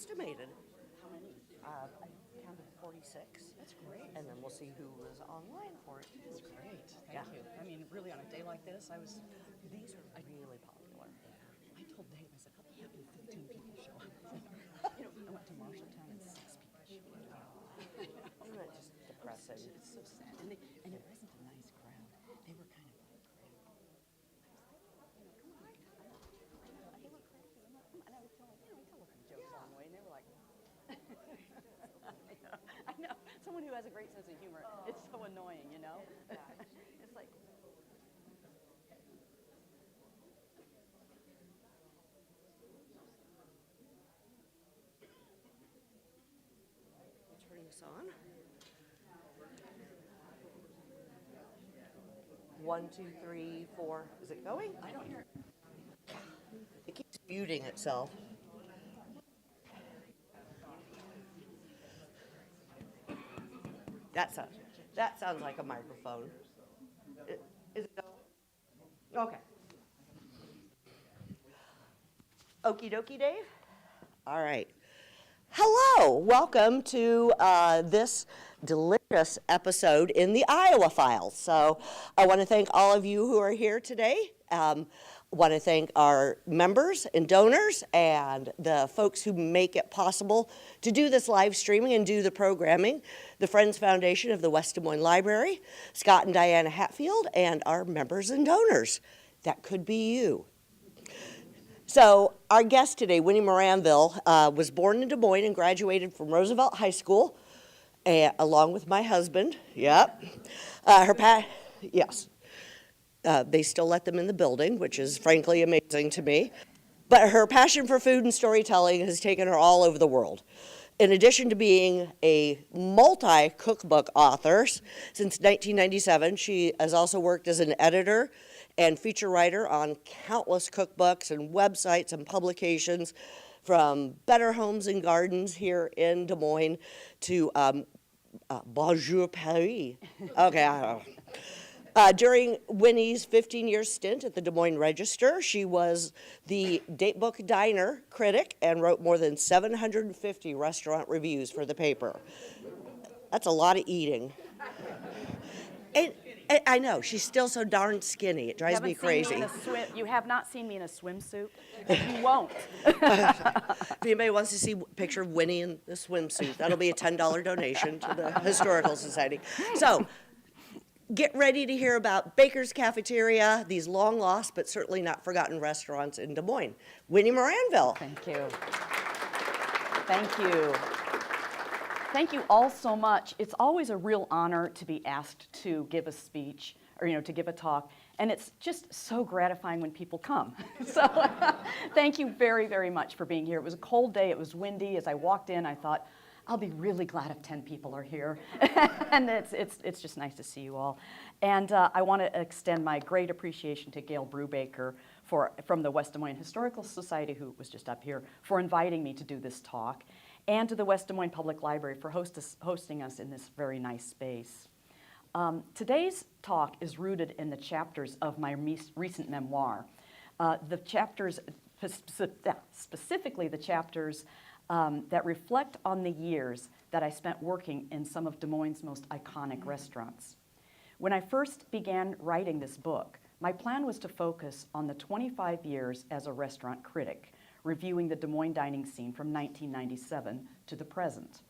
estimated. How many? I counted 46. That's great. And then we'll see who was online for it. That's great. Yeah. Thank you. I mean, really, on a day like this, These are really popular. I told Dave, I said, I'll be happy if 15 people show up. I went to Marshalltown and 6 people showed up. Isn't that just depressing? It's so sad. And it wasn't a nice crowd. They were kind of like, they were crazy. And I was telling, we tell them jokes along the way, and they were like, I know. Someone who has a great sense of humor. It's so annoying, you know? It's like, Turn this on. 1, 2, 3, 4. Is it going? I don't hear. It keeps muting itself. That sounds like a microphone. Is it? Okay. Okie dokie, Dave. All right. Hello. Welcome to this delicious episode in the Iowa Files. So I want to thank all of you who are here today. Want to thank our members and donors and the folks who make it possible to do this live streaming and do the programming. The Friends Foundation of the West Des Moines Library, Scott and Diana Hatfield, and our members and donors. That could be you. So our guest today, Wini Moranville, was born in Des Moines and graduated from Roosevelt High School, along with my husband. Yep. Yes. They still let them in the building, which is frankly amazing to me. But her passion for food and storytelling has taken her all over the world. In addition to being a multi-cookbook author since 1997, she has also worked as an editor and feature writer on countless cookbooks and websites and publications, from Better Homes and Gardens here in Des Moines to Bonjour Paris. Okay, I don't know. During Wini's 15-year stint at the Des Moines Register, she was the Datebook Diner critic and wrote more than 750 restaurant reviews for the paper. That's a lot of eating. And I know, she's still so darn skinny. It drives me crazy. You have not seen me in a swimsuit. You won't. If anybody wants to see a picture of Wini in the swimsuit, that'll be a $10 donation to the Historical Society. So, get ready to hear about Baker's Cafeteria, these long lost but certainly not forgotten restaurants in Des Moines. Wini Moranville. Thank you. Thank you. Thank you all so much. It's always a real honor to be asked to give a speech or, to give a talk. And it's just so gratifying when people come. So thank you very, very much for being here. It was a cold day. It was windy. As I walked in, I thought, I'll be really glad if 10 people are here. And it's just nice to see you all. And I want to extend my great appreciation to Gail Brubaker from the West Des Moines Historical Society, who was just up here, for inviting me to do this talk, and to the West Des Moines Public Library for hosting us in this very nice space. Today's talk is rooted in the chapters of my recent memoir. The chapters, specifically the chapters that reflect on the years that I spent working in some of Des Moines' most iconic restaurants. When I first began writing this book, my plan was to focus on the 25 years as a restaurant critic, reviewing the Des Moines dining scene from 1997 to the present.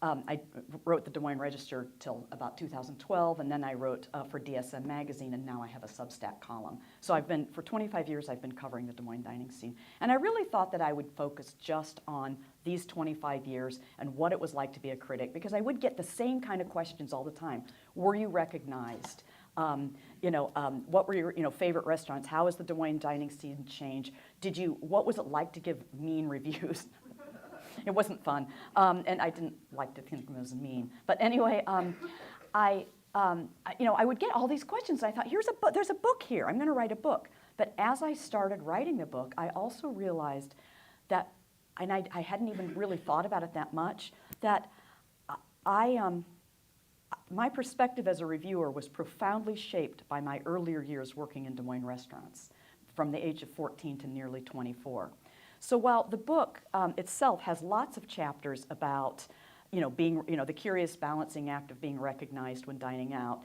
I wrote the Des Moines Register till about 2012, and then I wrote for DSM Magazine, and now I have a Substack column. So for 25 years, I've been covering the Des Moines dining scene. And I really thought that I would focus just on these 25 years and what it was like to be a critic, because I would get the same kind of questions all the time. Were you recognized? What were your favorite restaurants? How has the Des Moines dining scene changed? What was it like to give mean reviews? It wasn't fun, and I didn't like to think of it as mean. But anyway, I would get all these questions. I thought, there's a book here. I'm going to write a book. But as I started writing the book, I also realized that, and I hadn't even really thought about it that much, that my perspective as a reviewer was profoundly shaped by my earlier years working in Des Moines restaurants, from the age of 14 to nearly 24. So while the book itself has lots of chapters about, being, the curious balancing act of being recognized when dining out,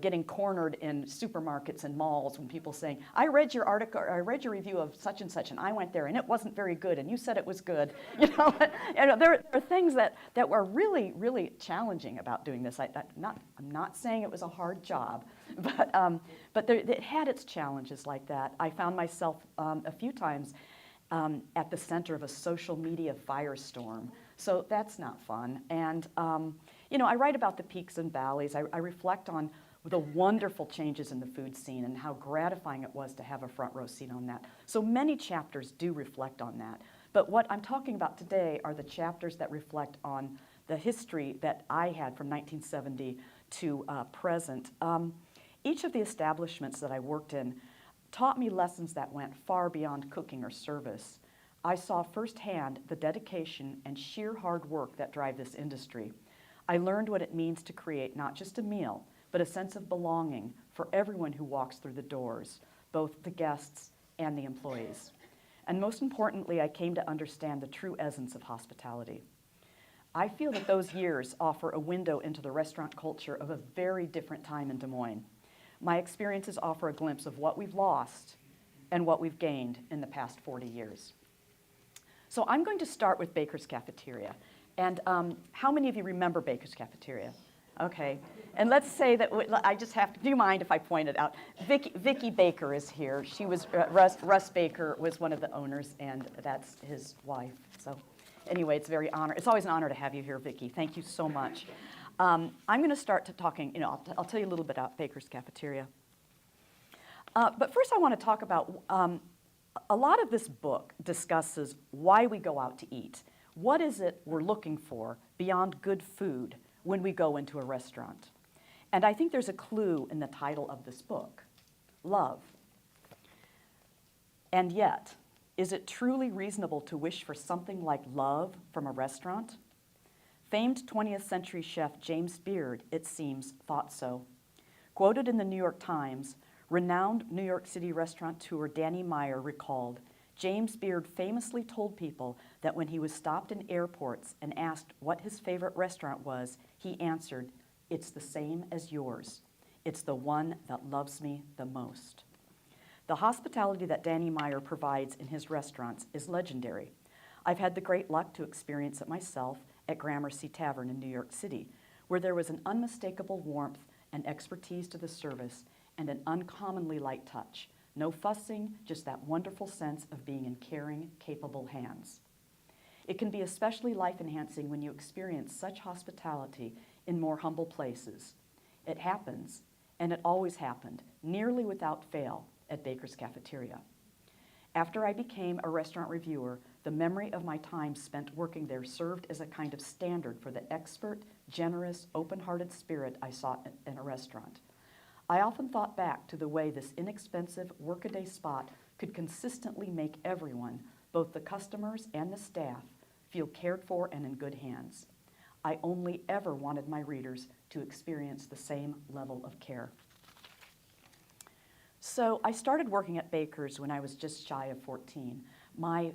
getting cornered in supermarkets and malls when people saying, I read your article, or I read your review of such and such, and I went there, and it wasn't very good, and you said it was good. There are things that were really, really challenging about doing this. I'm not saying it was a hard job, but it had its challenges like that. I found myself a few times at the center of a social media firestorm. So that's not fun. And, I write about the peaks and valleys. I reflect on the wonderful changes in the food scene and how gratifying it was to have a front row seat on that. So many chapters do reflect on that. But what I'm talking about today are the chapters that reflect on the history that I had from 1970 to present. Each of the establishments that I worked in taught me lessons that went far beyond cooking or service. I saw firsthand the dedication and sheer hard work that drive this industry. I learned what it means to create not just a meal, but a sense of belonging for everyone who walks through the doors, both the guests and the employees. And most importantly, I came to understand the true essence of hospitality. I feel that those years offer a window into the restaurant culture of a very different time in Des Moines. My experiences offer a glimpse of what we've lost and what we've gained in the past 40 years. So I'm going to start with Baker's Cafeteria. And how many of you remember Baker's Cafeteria? Okay. And let's say that I just have to, do you mind if I point it out? Vicki Baker is here. She was, Russ Baker was one of the owners, and that's his wife. So anyway, it's always an honor to have you here, Vicki. Thank you so much. I'm going to start talking, I'll tell you a little bit about Baker's Cafeteria. But first I want to talk about, a lot of this book discusses why we go out to eat. What is it we're looking for beyond good food when we go into a restaurant? And I think there's a clue in the title of this book, love. And yet, is it truly reasonable to wish for something like love from a restaurant? Famed 20th century chef James Beard, it seems, thought so. Quoted in the New York Times, renowned New York City restaurateur Danny Meyer recalled, James Beard famously told people that when he was stopped in airports and asked what his favorite restaurant was, he answered, "It's the same as yours. It's the one that loves me the most." The hospitality that Danny Meyer provides in his restaurants is legendary. I've had the great luck to experience it myself at Gramercy Tavern in New York City, where there was an unmistakable warmth and expertise to the service and an uncommonly light touch. No fussing, just that wonderful sense of being in caring, capable hands. It can be especially life-enhancing when you experience such hospitality in more humble places. It happens, and it always happened, nearly without fail, at Baker's Cafeteria. After I became a restaurant reviewer, the memory of my time spent working there served as a kind of standard for the expert, generous, open-hearted spirit I sought in a restaurant. I often thought back to the way this inexpensive workaday spot could consistently make everyone, both the customers and the staff, feel cared for and in good hands. I only ever wanted my readers to experience the same level of care. So I started working at Baker's when I was just shy of 14. My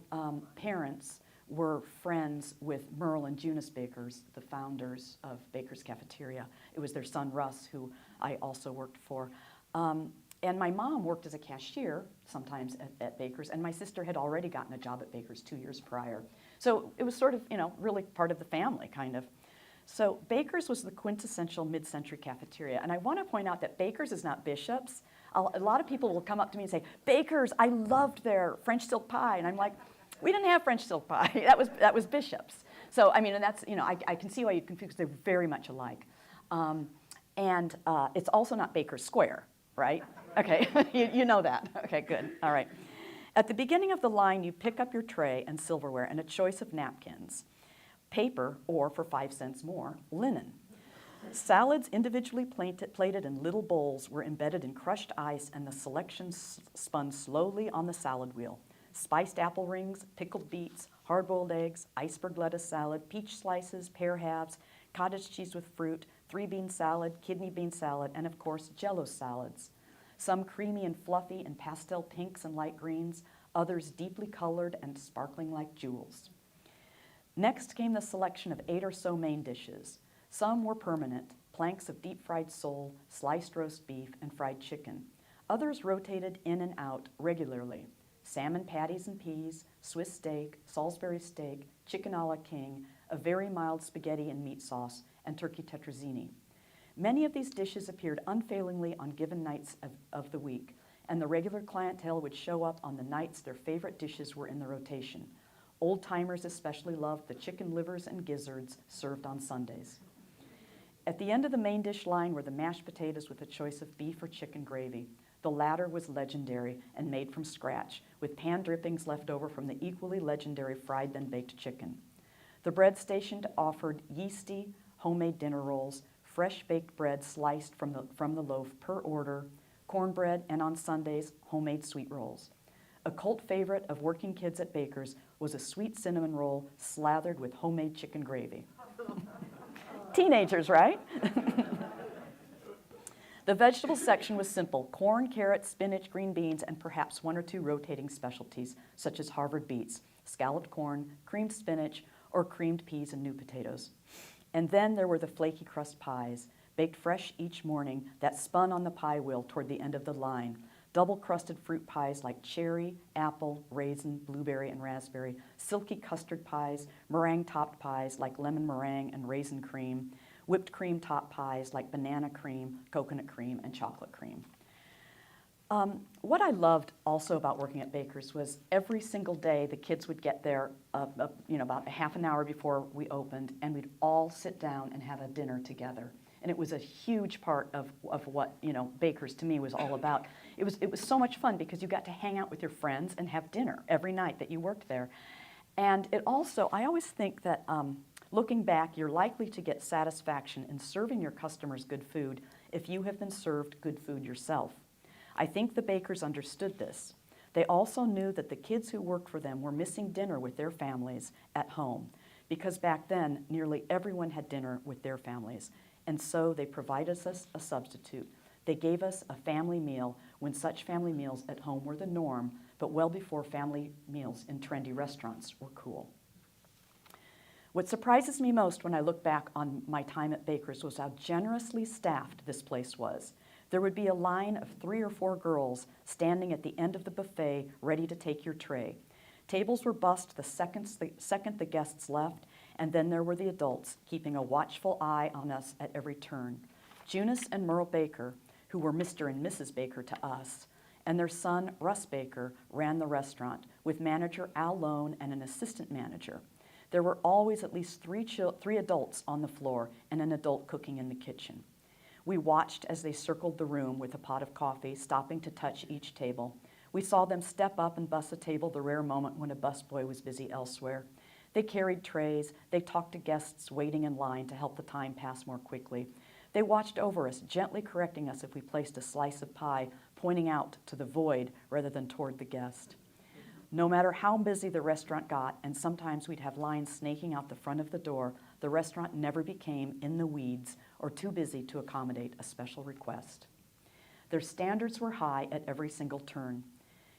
parents were friends with Merle and Eunice Bakers, the founders of Baker's Cafeteria. It was their son, Russ, who I also worked for. And my mom worked as a cashier sometimes at Baker's, and my sister had already gotten a job at Baker's 2 years prior. So it was sort of, really part of the family, kind of. So Baker's was the quintessential mid-century cafeteria. And I want to point out that Baker's is not Bishop's. A lot of people will come up to me and say, Baker's, I loved their French silk pie. And I'm like, we didn't have French silk pie. That was Bishop's. So, and that's, I can see why you'd confuse. They're very much alike. And it's also not Baker's Square, right? Okay, you know that. Okay, good. All right. At the beginning of the line, you pick up your tray and silverware and a choice of napkins, paper, or for 5 cents more, linen. Salads individually plated in little bowls were embedded in crushed ice, and the selection spun slowly on the salad wheel. Spiced apple rings, pickled beets, hard-boiled eggs, iceberg lettuce salad, peach slices, pear halves, cottage cheese with fruit, 3-bean salad, kidney bean salad, and of course, Jell-O salads. Some creamy and fluffy in pastel pinks and light greens, others deeply colored and sparkling like jewels. Next came the selection of 8 or so main dishes. Some were permanent, planks of deep-fried sole, sliced roast beef, and fried chicken. Others rotated in and out regularly. Salmon patties and peas, Swiss steak, Salisbury steak, chicken a la king, a very mild spaghetti and meat sauce, and turkey tetrazzini. Many of these dishes appeared unfailingly on given nights of the week, and the regular clientele would show up on the nights their favorite dishes were in the rotation. Old-timers especially loved the chicken livers and gizzards served on Sundays. At the end of the main dish line were the mashed potatoes with a choice of beef or chicken gravy. The latter was legendary and made from scratch, with pan drippings left over from the equally legendary fried then baked chicken. The bread station offered yeasty, homemade dinner rolls, fresh baked bread sliced from the loaf per order, cornbread, and on Sundays, homemade sweet rolls. A cult favorite of working kids at Baker's was a sweet cinnamon roll slathered with homemade chicken gravy. Teenagers, right? The vegetable section was simple: corn, carrots, spinach, green beans, and perhaps 1 or 2 rotating specialties, such as Harvard beets, scalloped corn, creamed spinach, or creamed peas and new potatoes. And then there were the flaky crust pies, baked fresh each morning, that spun on the pie wheel toward the end of the line. Double-crusted fruit pies like cherry, apple, raisin, blueberry, and raspberry, silky custard pies, meringue-topped pies like lemon meringue and raisin cream, whipped cream-topped pies like banana cream, coconut cream, and chocolate cream. What I loved also about working at Baker's was every single day the kids would get there about a half an hour before we opened, and we'd all sit down and have a dinner together. And it was a huge part of what Baker's to me was all about. It was so much fun because you got to hang out with your friends and have dinner every night that you worked there. And it also, I always think that looking back, you're likely to get satisfaction in serving your customers good food if you have been served good food yourself. I think the Bakers understood this. They also knew that the kids who worked for them were missing dinner with their families at home, because back then nearly everyone had dinner with their families, and so they provided us a substitute. They gave us a family meal when such family meals at home were the norm, but well before family meals in trendy restaurants were cool. What surprises me most when I look back on my time at Baker's was how generously staffed this place was. There would be a line of 3 or 4 girls standing at the end of the buffet ready to take your tray. Tables were bussed the second the guests left, and then there were the adults keeping a watchful eye on us at every turn. Junice and Merle Baker, who were Mr. and Mrs. Baker to us, and their son, Russ Baker, ran the restaurant, with manager Al Lone and an assistant manager. There were always at least 3 adults on the floor and an adult cooking in the kitchen. We watched as they circled the room with a pot of coffee, stopping to touch each table. We saw them step up and bus a table, the rare moment when a busboy was busy elsewhere. They carried trays. They talked to guests waiting in line to help the time pass more quickly. They watched over us, gently correcting us if we placed a slice of pie, pointing out to the void rather than toward the guest. No matter how busy the restaurant got, and sometimes we'd have lines snaking out the front of the door, the restaurant never became in the weeds or too busy to accommodate a special request. Their standards were high at every single turn.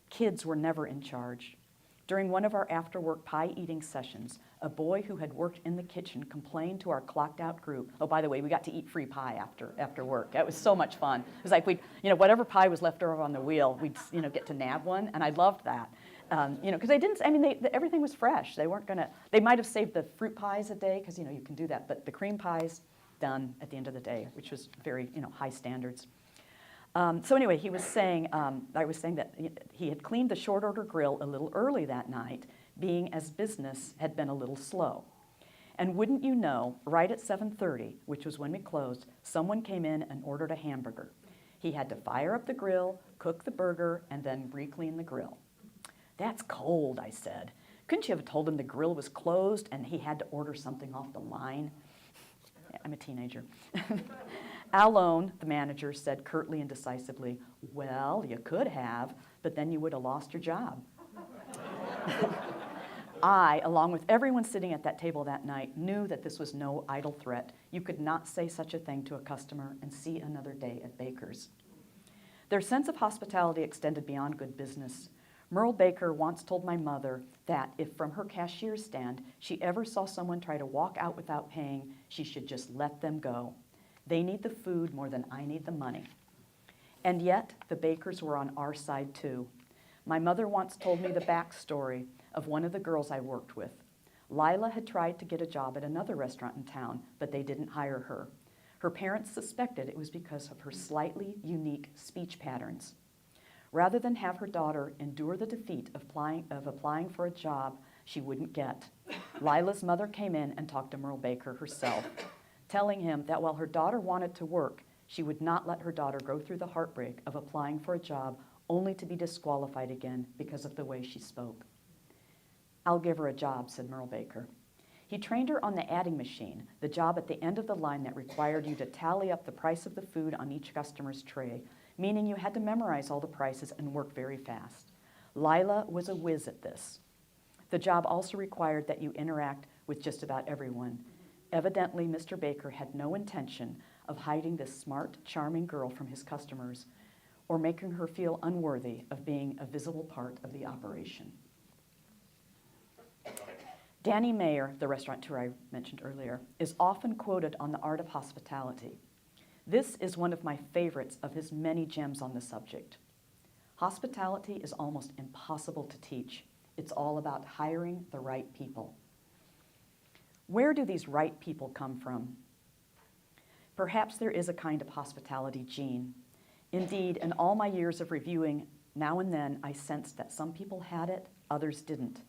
Kids were never in charge. During one of our after-work pie-eating sessions, a boy who had worked in the kitchen complained to our clocked-out group. Oh, by the way, we got to eat free pie after work. That was so much fun. It was like whatever pie was left over on the wheel, we'd get to nab one, and I loved that. Because they didn't. Everything was fresh. They weren't gonna. They might have saved the fruit pies a day, because you can do that. But the cream pies, done at the end of the day, which was very high standards. So anyway, I was saying that he had cleaned the short order grill a little early that night, being as business had been a little slow. And wouldn't you know, right at 7:30, which was when we closed, someone came in and ordered a hamburger. He had to fire up the grill, cook the burger, and then re-clean the grill. "That's cold," I said. "Couldn't you have told him the grill was closed and he had to order something off the line?" I'm a teenager. Alone, the manager, said curtly and decisively, "Well, you could have, but then you would have lost your job." I, along with everyone sitting at that table that night, knew that this was no idle threat. You could not say such a thing to a customer and see another day at Baker's. Their sense of hospitality extended beyond good business. Merle Baker once told my mother that if from her cashier stand she ever saw someone try to walk out without paying, she should just let them go. They need the food more than I need the money. And yet, the Bakers were on our side too. My mother once told me the backstory of one of the girls I worked with. Lila had tried to get a job at another restaurant in town, but they didn't hire her. Her parents suspected it was because of her slightly unique speech patterns. Rather than have her daughter endure the defeat of applying for a job she wouldn't get, Lila's mother came in and talked to Merle Baker herself, telling him that while her daughter wanted to work, she would not let her daughter go through the heartbreak of applying for a job only to be disqualified again because of the way she spoke. "I'll give her a job," said Merle Baker. He trained her on the adding machine, the job at the end of the line that required you to tally up the price of the food on each customer's tray, meaning you had to memorize all the prices and work very fast. Lila was a whiz at this. The job also required that you interact with just about everyone. Evidently, Mr. Baker had no intention of hiding this smart, charming girl from his customers or making her feel unworthy of being a visible part of the operation. Danny Mayer, the restaurateur I mentioned earlier, is often quoted on the art of hospitality. This is one of my favorites of his many gems on the subject. Hospitality is almost impossible to teach. It's all about hiring the right people. Where do these right people come from? Perhaps there is a kind of hospitality gene. Indeed, in all my years of reviewing, now and then I sensed that some people had it, others didn't.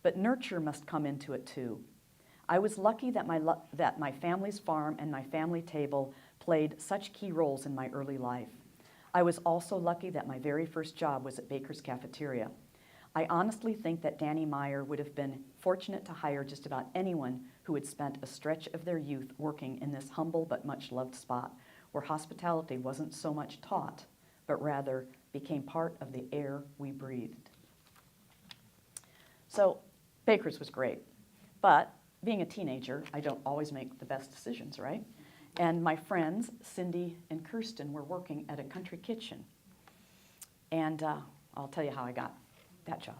But nurture must come into it too. I was lucky that my family's farm and my family table played such key roles in my early life. I was also lucky that my very first job was at Baker's Cafeteria. I honestly think that Danny Meyer would have been fortunate to hire just about anyone who had spent a stretch of their youth working in this humble but much loved spot where hospitality wasn't so much taught, but rather became part of the air we breathed. So Baker's was great, but being a teenager, I don't always make the best decisions, right? And my friends, Cindy and Kirsten, were working at a country kitchen. And I'll tell you how I got that job.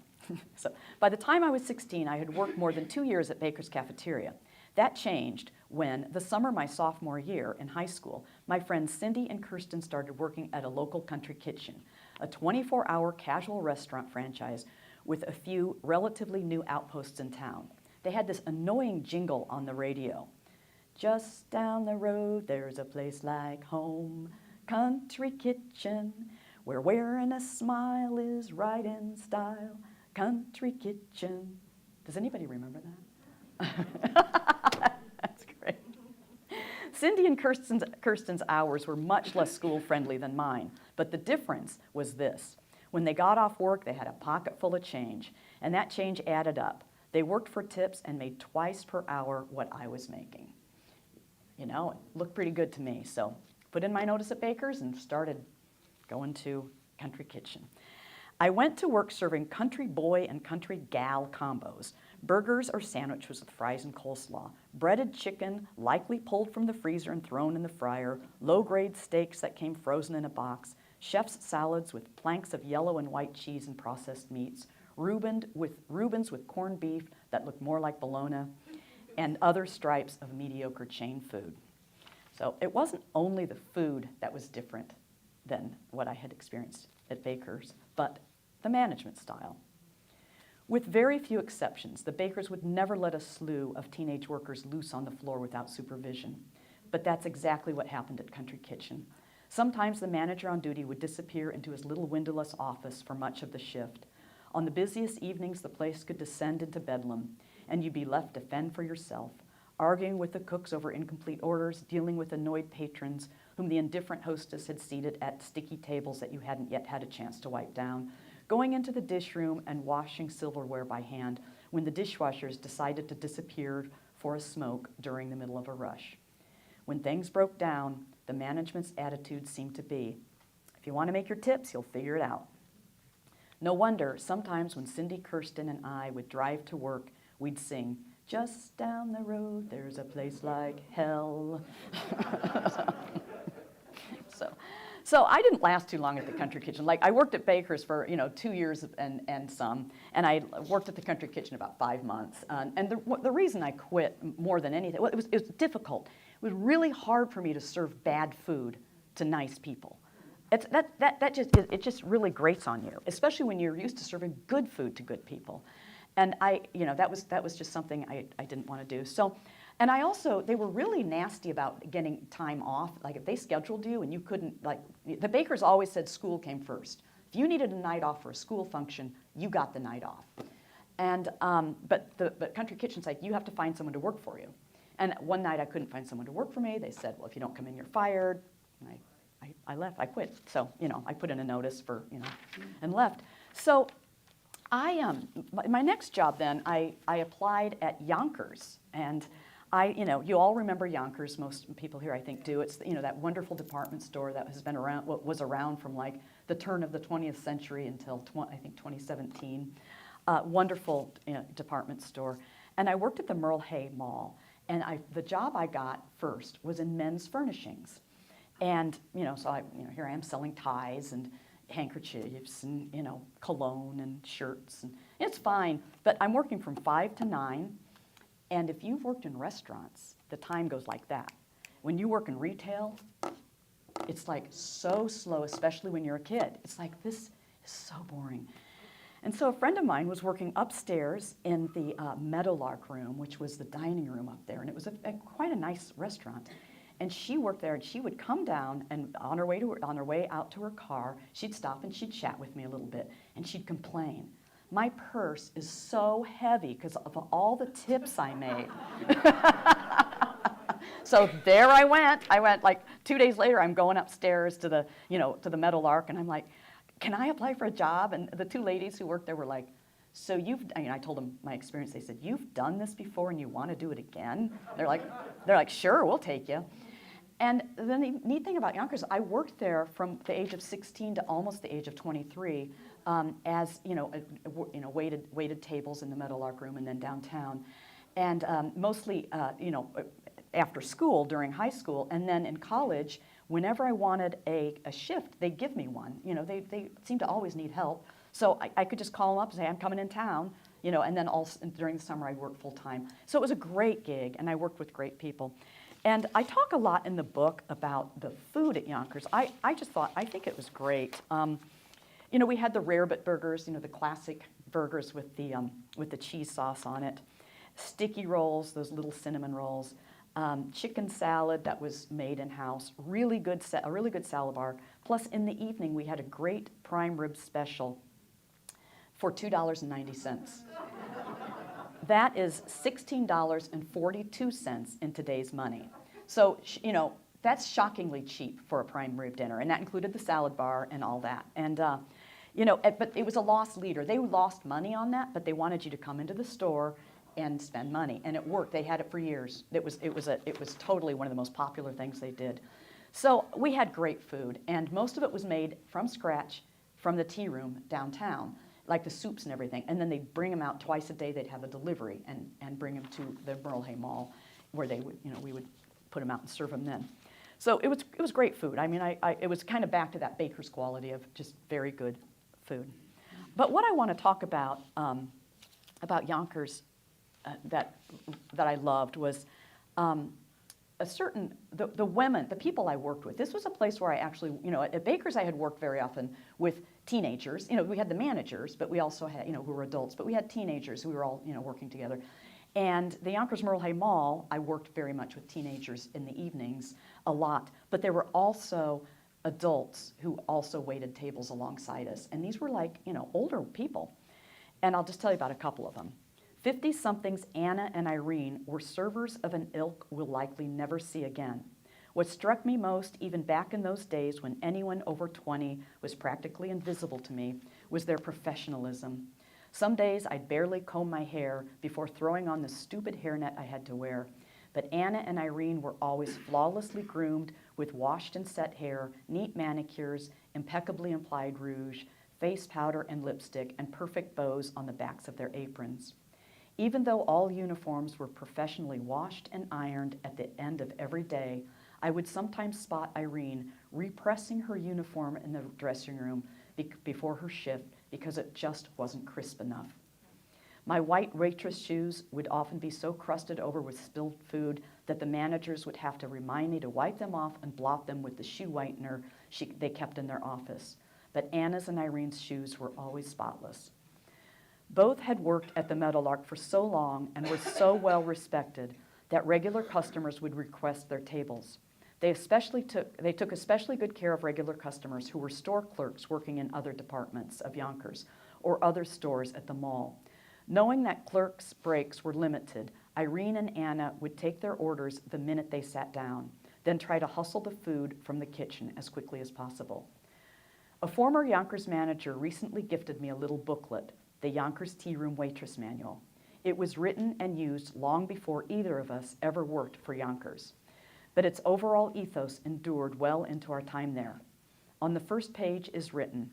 So by the time I was 16, I had worked more than 2 years at Baker's Cafeteria. That changed when, the summer my sophomore year in high school, my friends Cindy and Kirsten started working at a local country kitchen, a 24-hour casual restaurant franchise with a few relatively new outposts in town. They had this annoying jingle on the radio. "Just down the road, there's a place like home, country kitchen, where wearing a smile is right in style, country kitchen." Does anybody remember that? That's great. Cindy and Kirsten's hours were much less school-friendly than mine, but the difference was this. When they got off work, they had a pocket full of change, and that change added up. They worked for tips and made twice per hour what I was making. You know, it looked pretty good to me, so put in my notice at Baker's and started going to country kitchen. I went to work serving country boy and country gal combos, burgers or sandwiches with fries and coleslaw, breaded chicken likely pulled from the freezer and thrown in the fryer, low-grade steaks that came frozen in a box, chef's salads with planks of yellow and white cheese and processed meats, Reubens with corned beef that looked more like bologna, and other stripes of mediocre chain food. So it wasn't only the food that was different than what I had experienced at Baker's, but the management style. With very few exceptions, the Bakers would never let a slew of teenage workers loose on the floor without supervision. But that's exactly what happened at Country Kitchen. Sometimes the manager on duty would disappear into his little windowless office for much of the shift. On the busiest evenings, the place could descend into bedlam, and you'd be left to fend for yourself, arguing with the cooks over incomplete orders, dealing with annoyed patrons whom the indifferent hostess had seated at sticky tables that you hadn't yet had a chance to wipe down, going into the dish room and washing silverware by hand when the dishwashers decided to disappear for a smoke during the middle of a rush. When things broke down, the management's attitude seemed to be, if you want to make your tips, you'll figure it out. No wonder sometimes when Cindy, Kirsten, and I would drive to work, we'd sing, "Just down the road, there's a place like hell." So I didn't last too long at the Country Kitchen. Like, I worked at Baker's for, 2 years and some, and I worked at the Country Kitchen about 5 months. And the reason I quit more than anything, well, it was difficult. It was really hard for me to serve bad food to nice people. It just really grates on you, especially when you're used to serving good food to good people. And that was just something I didn't want to do. So, and they were really nasty about getting time off. Like, if they scheduled you and you couldn't, like, the bakers always said school came first. If you needed a night off for a school function, you got the night off. And but Country Kitchen's like, you have to find someone to work for you. And one night I couldn't find someone to work for me. They said, well, if you don't come in, you're fired. And I left. I quit. So, I put in a notice for, and left. So my next job then, I applied at Younkers. And you all remember Younkers. Most people here, I think, do. It's, that wonderful department store that has been around, was around from like the turn of the 20th century until, I think, 2017. Wonderful department store. And I worked at the Merle Hay Mall. And the job I got first was in men's furnishings. And, so here I am selling ties and handkerchiefs and, cologne and shirts. And it's fine, but I'm working from 5 to 9. And if you've worked in restaurants, the time goes like that. When you work in retail, it's like so slow, especially when you're a kid. It's like, this is so boring. And so a friend of mine was working upstairs in the Meadowlark Room, which was the dining room up there. And it was quite a nice restaurant. And she worked there, and she would come down, and on her way out to her car, she'd stop and she'd chat with me a little bit, and she'd complain. My purse is so heavy because of all the tips I made. So there I went. I went like 2 days later. I'm going upstairs to the Meadowlark, and I'm like, "Can I apply for a job?" And the two ladies who worked there were like, "So I told them my experience. They said, "You've done this before, and you want to do it again?" They're like, "Sure, we'll take you." And the neat thing about Younkers, I worked there from the age of 16 to almost the age of 23, as waited tables in the Meadowlark Room and then downtown, and mostly after school during high school, and then in college, whenever I wanted a shift, they'd give me one. They seem to always need help, so I could just call them up and say, "I'm coming in town," and then during the summer I'd work full time. So it was a great gig, and I worked with great people. And I talk a lot in the book about the food at Younkers. I think it was great. We had the Rarebit burgers, the classic burgers with the cheese sauce on it, sticky rolls, those little cinnamon rolls, chicken salad that was made in-house, a really good salad bar. Plus, in the evening, we had a great prime rib special for $2.90. That is $16.42 in today's money. So, that's shockingly cheap for a prime rib dinner, and that included the salad bar and all that. And, but it was a lost leader. They lost money on that, but they wanted you to come into the store and spend money, and it worked. They had it for years. It was totally one of the most popular things they did. So we had great food, and most of it was made from scratch from the tea room downtown, like the soups and everything. And then they'd bring them out twice a day. They'd have a delivery and bring them to the Merle Hay Mall, where they would, we would put them out and serve them then. So it was great food. I mean, it was kind of back to that baker's quality of just very good food. But what I want to talk about Younkers that I loved was the women, the people I worked with. This was a place where I actually, at Baker's I had worked very often with teenagers. We had the managers, but we also had, who were adults, but we had teenagers who we were all, working together. And the Younkers Merle Hay Mall, I worked very much with teenagers in the evenings a lot, but there were also adults who also waited tables alongside us. And these were like, older people. And I'll just tell you about a couple of them. 50-somethings Anna and Irene were servers of an ilk we'll likely never see again. What struck me most, even back in those days when anyone over 20 was practically invisible to me, was their professionalism. Some days I'd barely comb my hair before throwing on the stupid hairnet I had to wear. But Anna and Irene were always flawlessly groomed with washed and set hair, neat manicures, impeccably applied rouge, face powder and lipstick, and perfect bows on the backs of their aprons. Even though all uniforms were professionally washed and ironed at the end of every day, I would sometimes spot Irene repressing her uniform in the dressing room before her shift because it just wasn't crisp enough. My white waitress shoes would often be so crusted over with spilled food that the managers would have to remind me to wipe them off and blot them with the shoe whitener they kept in their office. But Anna's and Irene's shoes were always spotless. Both had worked at the Meadowlark for so long and were so well respected that regular customers would request their tables. They took especially good care of regular customers who were store clerks working in other departments of Younkers or other stores at the mall. Knowing that clerks' breaks were limited, Irene and Anna would take their orders the minute they sat down, then try to hustle the food from the kitchen as quickly as possible. A former Younkers manager recently gifted me a little booklet, the Younkers Tea Room Waitress Manual. It was written and used long before either of us ever worked for Younkers, but its overall ethos endured well into our time there. On the first page is written,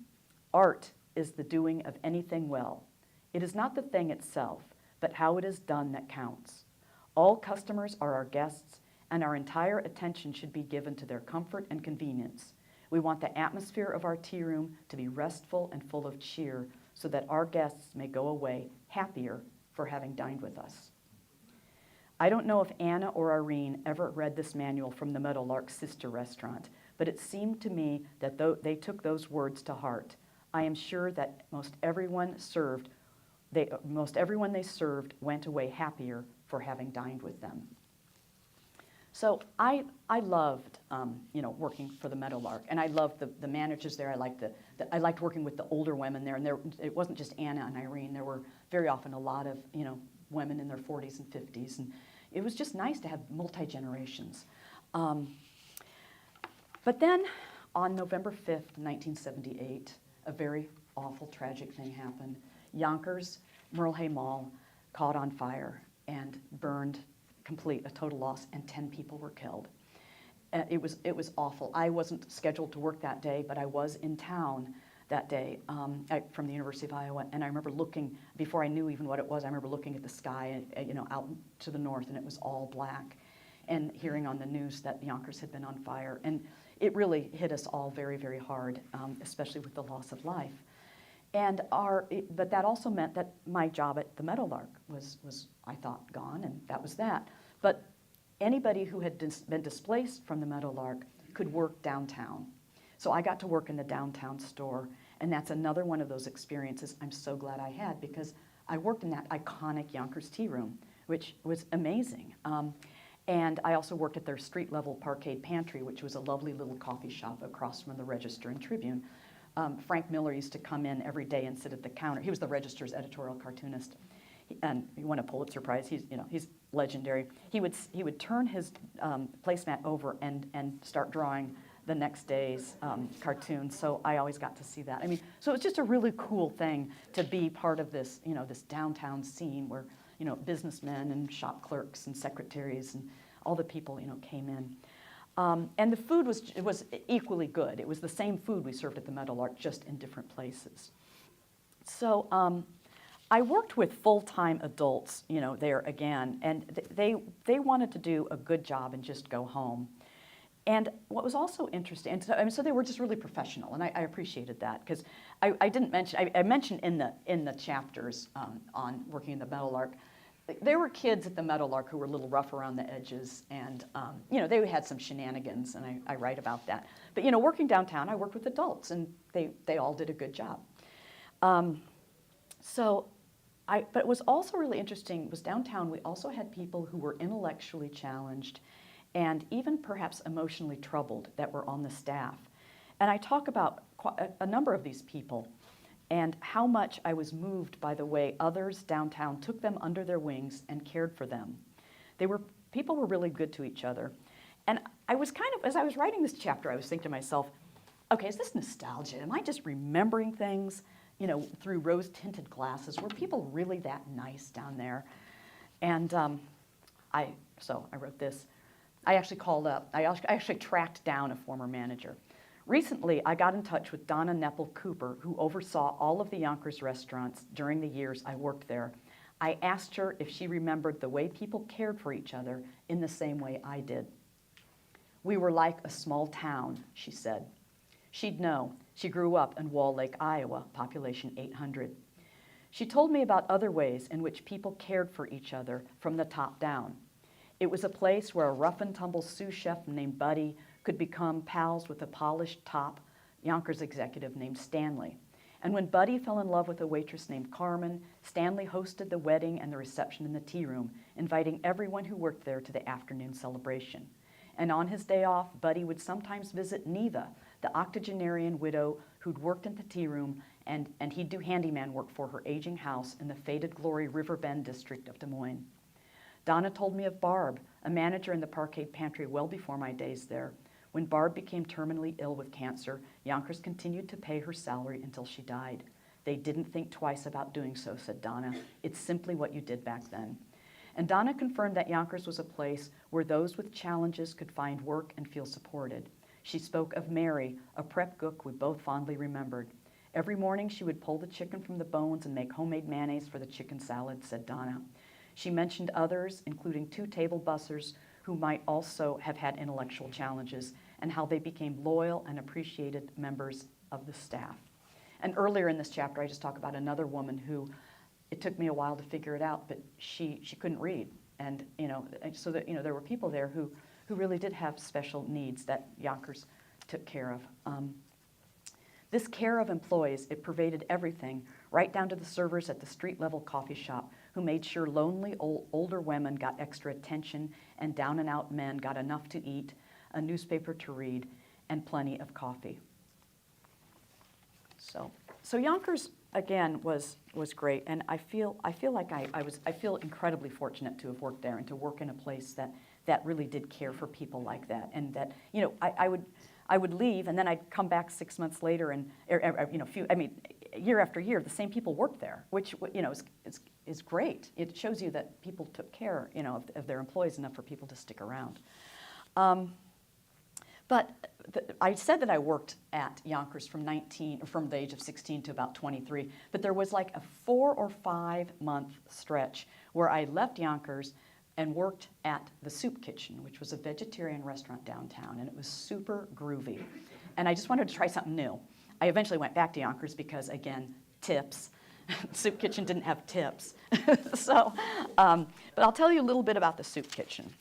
"Art is the doing of anything well. It is not the thing itself, but how it is done that counts. All customers are our guests, and our entire attention should be given to their comfort and convenience. We want the atmosphere of our tea room to be restful and full of cheer so that our guests may go away happier for having dined with us." I don't know if Anna or Irene ever read this manual from the Meadowlark sister restaurant, but it seemed to me that they took those words to heart. I am sure that most everyone they served went away happier for having dined with them. So I loved working for the Meadowlark, and I loved the managers there. I liked working with the older women there, and it wasn't just Anna and Irene. There were very often a lot of women in their 40s and 50s, and it was just nice to have multi-generations. But then on November 5th, 1978, a very awful, tragic thing happened. Younkers, Merle Hay Mall, caught on fire and burned complete, a total loss, and 10 people were killed. It was awful. I wasn't scheduled to work that day, but I was in town that day from the University of Iowa, and I remember looking, before I knew even what it was, I remember looking at the sky, out to the north, and it was all black, and hearing on the news that Younkers had been on fire. And it really hit us all very, very hard, especially with the loss of life. But that also meant that my job at the Meadowlark was I thought, gone, and that was that. But anybody who had been displaced from the Meadowlark could work downtown. So I got to work in the downtown store, and that's another one of those experiences I'm so glad I had, because I worked in that iconic Younkers tea room, which was amazing. And I also worked at their street-level Parkade Pantry, which was a lovely little coffee shop across from the Register and Tribune. Frank Miller used to come in every day and sit at the counter. He was the Register's editorial cartoonist, and he won a Pulitzer Prize. He's legendary. He would turn his placemat over and start drawing the next day's cartoons. So I always got to see that. I mean, so it's just a really cool thing to be part of this, this downtown scene where businessmen and shop clerks and secretaries and all the people came in. And the food was equally good. It was the same food we served at the Meadowlark, just in different places. So I worked with full-time adults, there again, and they wanted to do a good job and just go home. And what was also interesting, and so they were just really professional, and I appreciated that, because I didn't mention, I mentioned in the chapters on working in the Meadowlark, there were kids at the Meadowlark who were a little rough around the edges, and they had some shenanigans, and I write about that. But working downtown, I worked with adults, and they all did a good job. But it was also really interesting, was downtown we also had people who were intellectually challenged and even perhaps emotionally troubled that were on the staff. And I talk about a number of these people and how much I was moved by the way others downtown took them under their wings and cared for them. People were really good to each other. And I was as I was writing this chapter, I was thinking to myself, okay, is this nostalgia? Am I just remembering things, through rose-tinted glasses? Were people really that nice down there? And I wrote this. I actually tracked down a former manager. Recently, I got in touch with Donna Nepple Cooper, who oversaw all of the Younkers restaurants during the years I worked there. I asked her if she remembered the way people cared for each other in the same way I did. We were like a small town, she said. She'd know. She grew up in Wall Lake, Iowa, population 800. She told me about other ways in which people cared for each other from the top down. It was a place where a rough-and-tumble sous chef named Buddy could become pals with a polished top Younkers executive named Stanley. And when Buddy fell in love with a waitress named Carmen, Stanley hosted the wedding and the reception in the tea room, inviting everyone who worked there to the afternoon celebration. And on his day off, Buddy would sometimes visit Neva, the octogenarian widow who'd worked in the tea room, and he'd do handyman work for her aging house in the faded glory Riverbend district of Des Moines. Donna told me of Barb, a manager in the Parkade Pantry well before my days there. When Barb became terminally ill with cancer, Younkers continued to pay her salary until she died. They didn't think twice about doing so, said Donna. It's simply what you did back then. And Donna confirmed that Younkers was a place where those with challenges could find work and feel supported. She spoke of Mary, a prep cook we both fondly remembered. Every morning she would pull the chicken from the bones and make homemade mayonnaise for the chicken salad, said Donna. She mentioned others, including 2 table bussers who might also have had intellectual challenges, and how they became loyal and appreciated members of the staff. And earlier in this chapter, I just talk about another woman who, it took me a while to figure it out, but she couldn't read. And, so that, there were people there who really did have special needs that Younkers took care of. This care of employees, it pervaded everything, right down to the servers at the street-level coffee shop who made sure lonely older women got extra attention and down-and-out men got enough to eat, a newspaper to read, and plenty of coffee. So Younkers, again, was great, and I feel like I feel incredibly fortunate to have worked there and to work in a place that really did care for people like that, and that I would leave, and then I'd come back 6 months later, and year after year, the same people worked there, which is great. It shows you that people took care, of their employees enough for people to stick around. But I said that I worked at Younkers from the age of 16 to about 23, but there was like a 4 or 5 month stretch where I left Younkers and worked at the Soup Kitchen, which was a vegetarian restaurant downtown, and it was super groovy. And I just wanted to try something new. I eventually went back to Younkers because, again, tips. Soup Kitchen didn't have tips. But I'll tell you a little bit about the Soup Kitchen.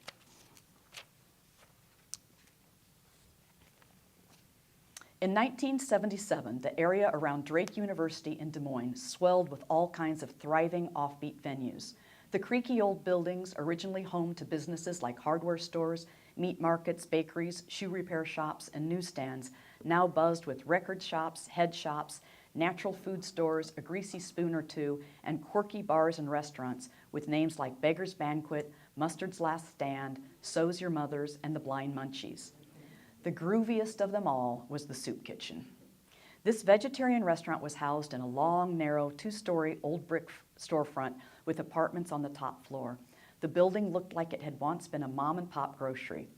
In 1977, the area around Drake University in Des Moines swelled with all kinds of thriving offbeat venues. The creaky old buildings, originally home to businesses like hardware stores, meat markets, bakeries, shoe repair shops, and newsstands, now buzzed with record shops, head shops, natural food stores, a greasy spoon or two, and quirky bars and restaurants with names like Beggar's Banquet, Mustard's Last Stand, So's Your Mother's, and the Blind Munchies. The grooviest of them all was the Soup Kitchen. This vegetarian restaurant was housed in a long, narrow, 2-story old brick storefront with apartments on the top floor. The building looked like it had once been a mom-and-pop grocery.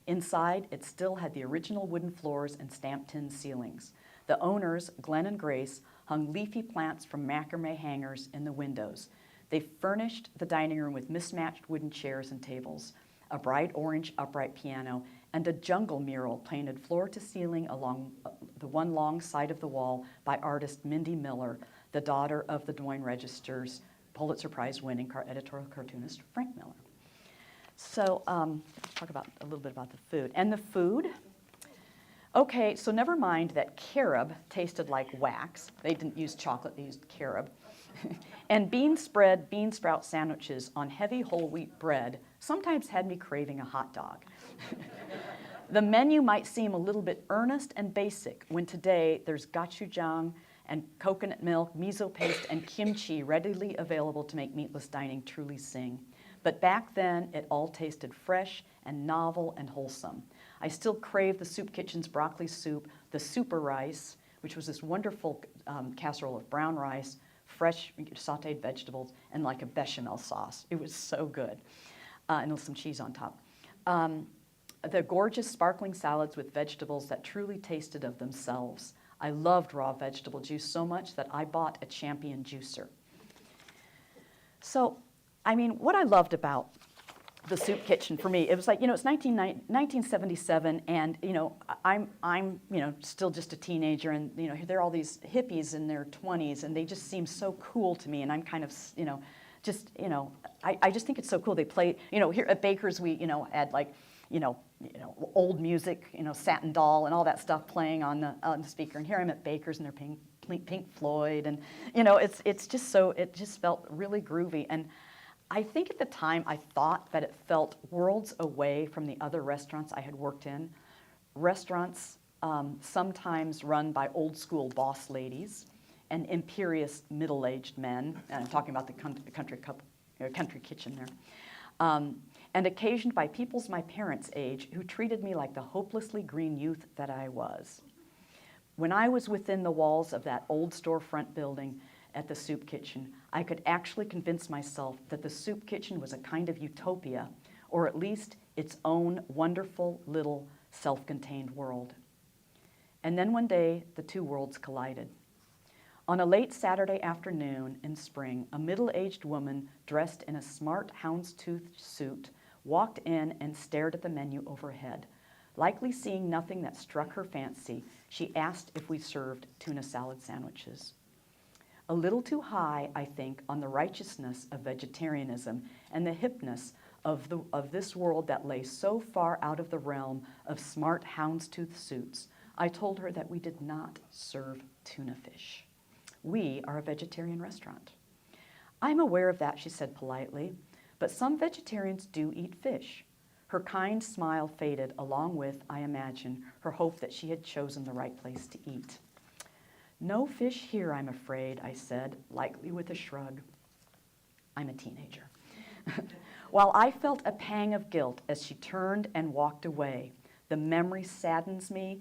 Inside, it still had the original wooden floors and stamped tin ceilings. The owners, Glenn and Grace, hung leafy plants from macrame hangers in the windows. They furnished the dining room with mismatched wooden chairs and tables, a bright orange upright piano, and a jungle mural painted floor to ceiling along the one long side of the wall by artist Mindy Miller, the daughter of the Des Moines Register's Pulitzer Prize-winning editorial cartoonist Frank Miller. So let's talk about a little bit about the food. And the food, okay, so never mind that carob tasted like wax. They didn't use chocolate, they used carob. And bean sprout sandwiches on heavy whole wheat bread sometimes had me craving a hot dog. The menu might seem a little bit earnest and basic when today there's gochujang and coconut milk, miso paste, and kimchi readily available to make meatless dining truly sing. But back then, it all tasted fresh and novel and wholesome. I still crave the Soup Kitchen's broccoli soup, the super rice, which was this wonderful casserole of brown rice, fresh sauteed vegetables, and like a bechamel sauce. It was so good. And with some cheese on top. The gorgeous sparkling salads with vegetables that truly tasted of themselves. I loved raw vegetable juice so much that I bought a Champion juicer. So, I mean, what I loved about the soup kitchen for me. It was like, it's 1977, and, I'm still just a teenager, and, there are all these hippies in their 20s, and they just seem so cool to me, and I'm kind of, I just think it's so cool. They play, here at Baker's, we, had like, old music, Satin Doll and all that stuff playing on the speaker, and here I'm at Baker's, and they're playing Pink Floyd, and, it's just so, it just felt really groovy, and I think at the time I thought that it felt worlds away from the other restaurants I had worked in. Restaurants sometimes run by old school boss ladies and imperious middle-aged men, and I'm talking about the country kitchen there, and occasioned by peoples my parents' age who treated me like the hopelessly green youth that I was. When I was within the walls of that old storefront building at the soup kitchen, I could actually convince myself that the soup kitchen was a kind of utopia, or at least its own wonderful little self-contained world. And then one day, the two worlds collided. On a late Saturday afternoon in spring, a middle-aged woman dressed in a smart houndstooth suit walked in and stared at the menu overhead. Likely seeing nothing that struck her fancy, she asked if we served tuna salad sandwiches. A little too high, I think, on the righteousness of vegetarianism and the hipness of this world that lay so far out of the realm of smart houndstooth suits, I told her that we did not serve tuna fish. We are a vegetarian restaurant. I'm aware of that, she said politely, but some vegetarians do eat fish. Her kind smile faded along with, I imagine, her hope that she had chosen the right place to eat. No fish here, I'm afraid, I said, lightly with a shrug. I'm a teenager. While I felt a pang of guilt as she turned and walked away, the memory saddens me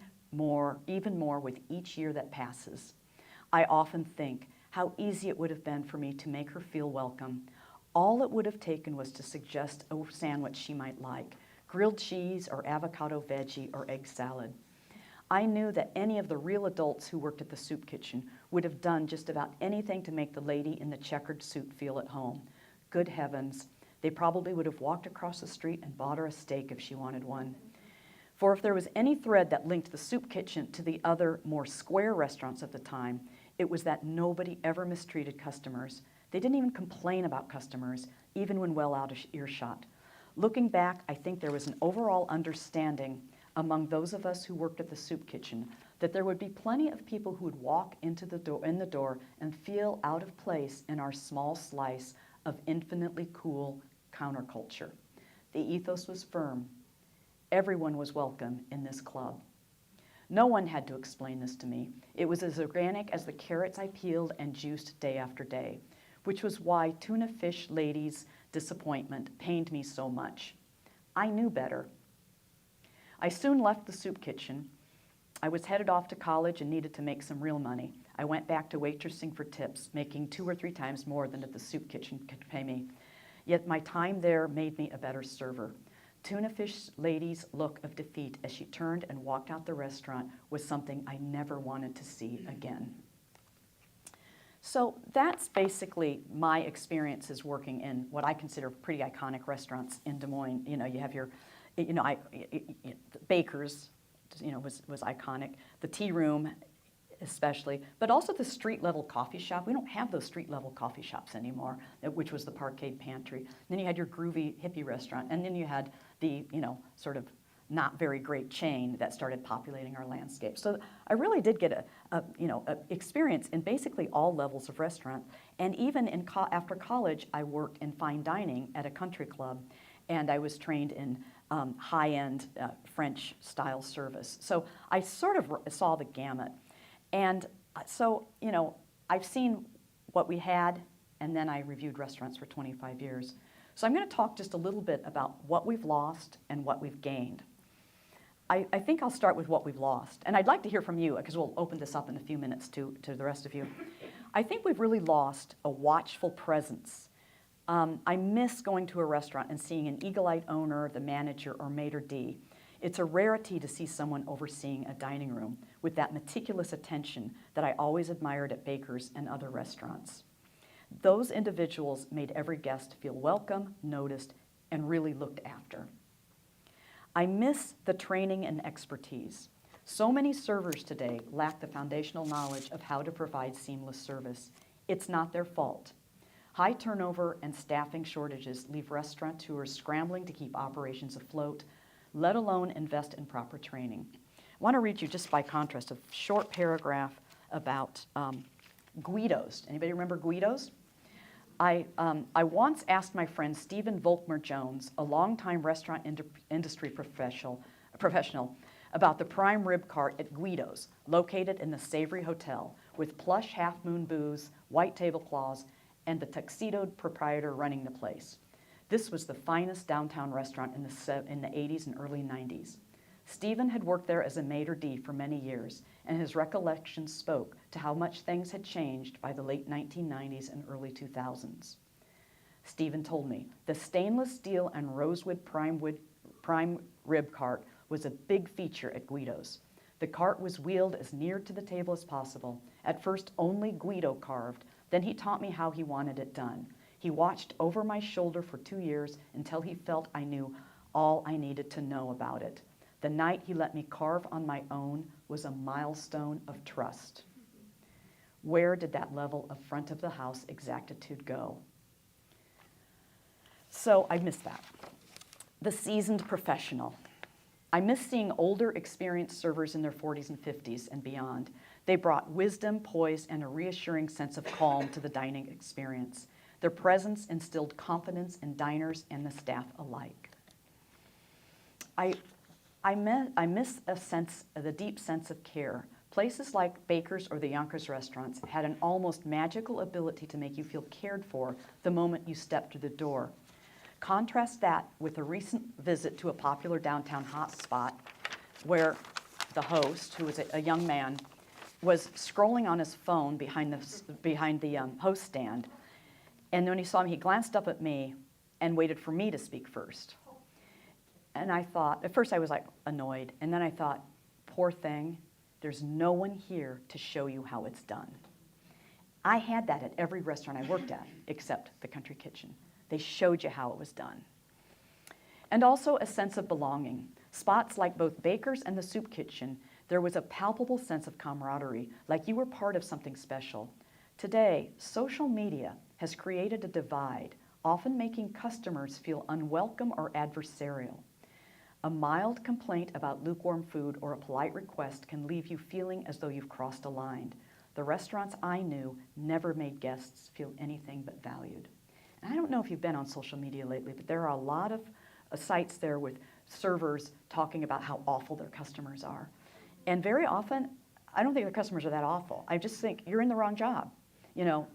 even more with each year that passes. I often think how easy it would have been for me to make her feel welcome. All it would have taken was to suggest a sandwich she might like, grilled cheese or avocado veggie or egg salad. I knew that any of the real adults who worked at the soup kitchen would have done just about anything to make the lady in the checkered suit feel at home. Good heavens, they probably would have walked across the street and bought her a steak if she wanted one. For if there was any thread that linked the soup kitchen to the other, more square restaurants of the time, it was that nobody ever mistreated customers. They didn't even complain about customers, even when well out of earshot. Looking back, I think there was an overall understanding among those of us who worked at the soup kitchen that there would be plenty of people who would walk in the door and feel out of place in our small slice of infinitely cool counterculture. The ethos was firm. Everyone was welcome in this club. No one had to explain this to me. It was as organic as the carrots I peeled and juiced day after day, which was why tuna fish ladies' disappointment pained me so much. I knew better. I soon left the soup kitchen. I was headed off to college and needed to make some real money. I went back to waitressing for tips, making 2 or 3 times more than at the soup kitchen could pay me. Yet my time there made me a better server. Tuna fish lady's look of defeat as she turned and walked out the restaurant was something I never wanted to see again. So that's basically my experiences working in what I consider pretty iconic restaurants in Des Moines. You have your, Baker's, was iconic. The Tea Room, especially, but also the street-level coffee shop. We don't have those street-level coffee shops anymore, which was the Parkade Pantry. And then you had your groovy hippie restaurant, and then you had the, sort of not very great chain that started populating our landscape. So I really did get a experience in basically all levels of restaurant. And even after college, I worked in fine dining at a country club, and I was trained in high-end French-style service. So I sort of saw the gamut. And so, I've seen what we had, and then I reviewed restaurants for 25 years. So I'm going to talk just a little bit about what we've lost and what we've gained. I think I'll start with what we've lost. And I'd like to hear from you, because we'll open this up in a few minutes to the rest of you. I think we've really lost a watchful presence. I miss going to a restaurant and seeing an eagle-eyed owner, the manager, or maitre d'. It's a rarity to see someone overseeing a dining room with that meticulous attention that I always admired at Baker's and other restaurants. Those individuals made every guest feel welcome, noticed, and really looked after. I miss the training and expertise. So many servers today lack the foundational knowledge of how to provide seamless service. It's not their fault. High turnover and staffing shortages leave restaurateurs scrambling to keep operations afloat, let alone invest in proper training. I want to read you, just by contrast, a short paragraph about Guidos. Anybody remember Guidos? I once asked my friend Stephen Volkmer Jones, a longtime restaurant industry professional, about the prime rib cart at Guido's, located in the Savory Hotel, with plush half-moon booths, white tablecloths, and the tuxedoed proprietor running the place. This was the finest downtown restaurant in the 80s and early 90s. Stephen had worked there as a maitre d' for many years, and his recollections spoke to how much things had changed by the late 1990s and early 2000s. Stephen told me, the stainless steel and rosewood prime rib cart was a big feature at Guido's. The cart was wheeled as near to the table as possible, at first only Guido carved, then he taught me how he wanted it done. He watched over my shoulder for 2 years until he felt I knew all I needed to know about it. The night he let me carve on my own was a milestone of trust. Where did that level of front of the house exactitude go? So I miss that. The seasoned professional. I miss seeing older, experienced servers in their 40s and 50s and beyond. They brought wisdom, poise, and a reassuring sense of calm to the dining experience. Their presence instilled confidence in diners and the staff alike. I miss the deep sense of care. Places like Baker's or the Younkers restaurants had an almost magical ability to make you feel cared for the moment you stepped through the door. Contrast that with a recent visit to a popular downtown hotspot where the host, who was a young man, was scrolling on his phone behind the host stand. And when he saw me, he glanced up at me and waited for me to speak first. And I thought, at first I was like annoyed, and then I thought, poor thing, there's no one here to show you how it's done. I had that at every restaurant I worked at, except the Country Kitchen. They showed you how it was done. And also a sense of belonging. Spots like both Baker's and the Soup Kitchen, there was a palpable sense of camaraderie, like you were part of something special. Today, social media has created a divide, often making customers feel unwelcome or adversarial. A mild complaint about lukewarm food or a polite request can leave you feeling as though you've crossed a line. The restaurants I knew never made guests feel anything but valued. And I don't know if you've been on social media lately, but there are a lot of sites there with servers talking about how awful their customers are. And very often, I don't think the customers are that awful. I just think you're in the wrong job. You know,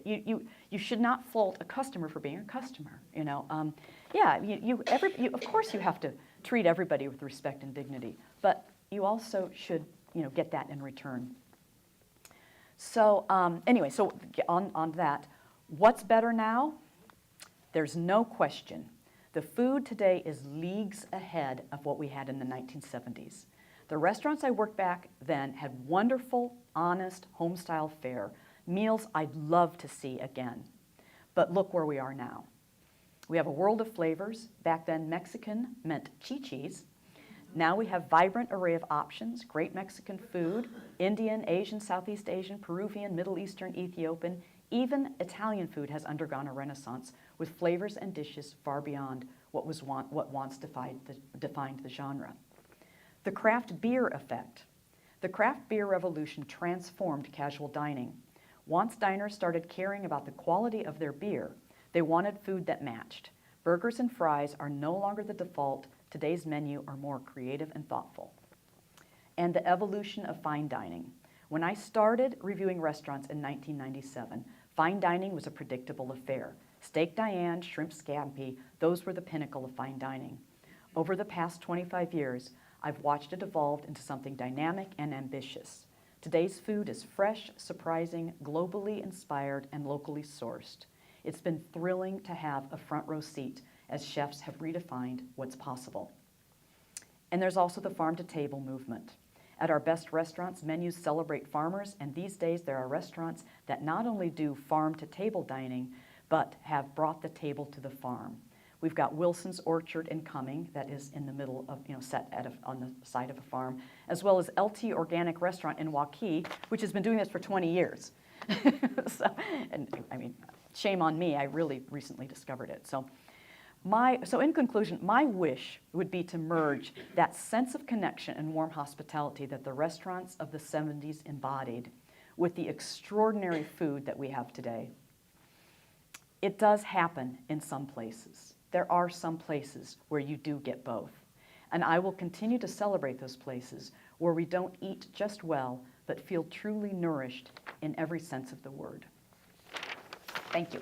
you should not fault a customer for being a customer. You know, of course you have to treat everybody with respect and dignity, but you also should, get that in return. So anyway, so on that, what's better now? There's no question. The food today is leagues ahead of what we had in the 1970s. The restaurants I worked back then had wonderful, honest, home-style fare, meals I'd love to see again. But look where we are now. We have a world of flavors. Back then, Mexican meant chi-chis. Now we have vibrant array of options, great Mexican food, Indian, Asian, Southeast Asian, Peruvian, Middle Eastern, Ethiopian. Even Italian food has undergone a renaissance with flavors and dishes far beyond what once defined the genre. The craft beer effect. The craft beer revolution transformed casual dining. Once diners started caring about the quality of their beer, they wanted food that matched. Burgers and fries are no longer the default. Today's menu are more creative and thoughtful. And the evolution of fine dining. When I started reviewing restaurants in 1997, fine dining was a predictable affair. Steak Diane, shrimp scampi, those were the pinnacle of fine dining. Over the past 25 years, I've watched it evolve into something dynamic and ambitious. Today's food is fresh, surprising, globally inspired, and locally sourced. It's been thrilling to have a front row seat as chefs have redefined what's possible. And there's also the farm-to-table movement. At our best restaurants, menus celebrate farmers, and these days there are restaurants that not only do farm-to-table dining, but have brought the table to the farm. We've got Wilson's Orchard in Cumming, that is in the middle of, set on the side of a farm, as well as LT Organic Restaurant in Waukee, which has been doing this for 20 years. Shame on me, I really recently discovered it. So in conclusion, my wish would be to merge that sense of connection and warm hospitality that the restaurants of the 70s embodied with the extraordinary food that we have today. It does happen in some places. There are some places where you do get both. And I will continue to celebrate those places where we don't eat just well, but feel truly nourished in every sense of the word. Thank you.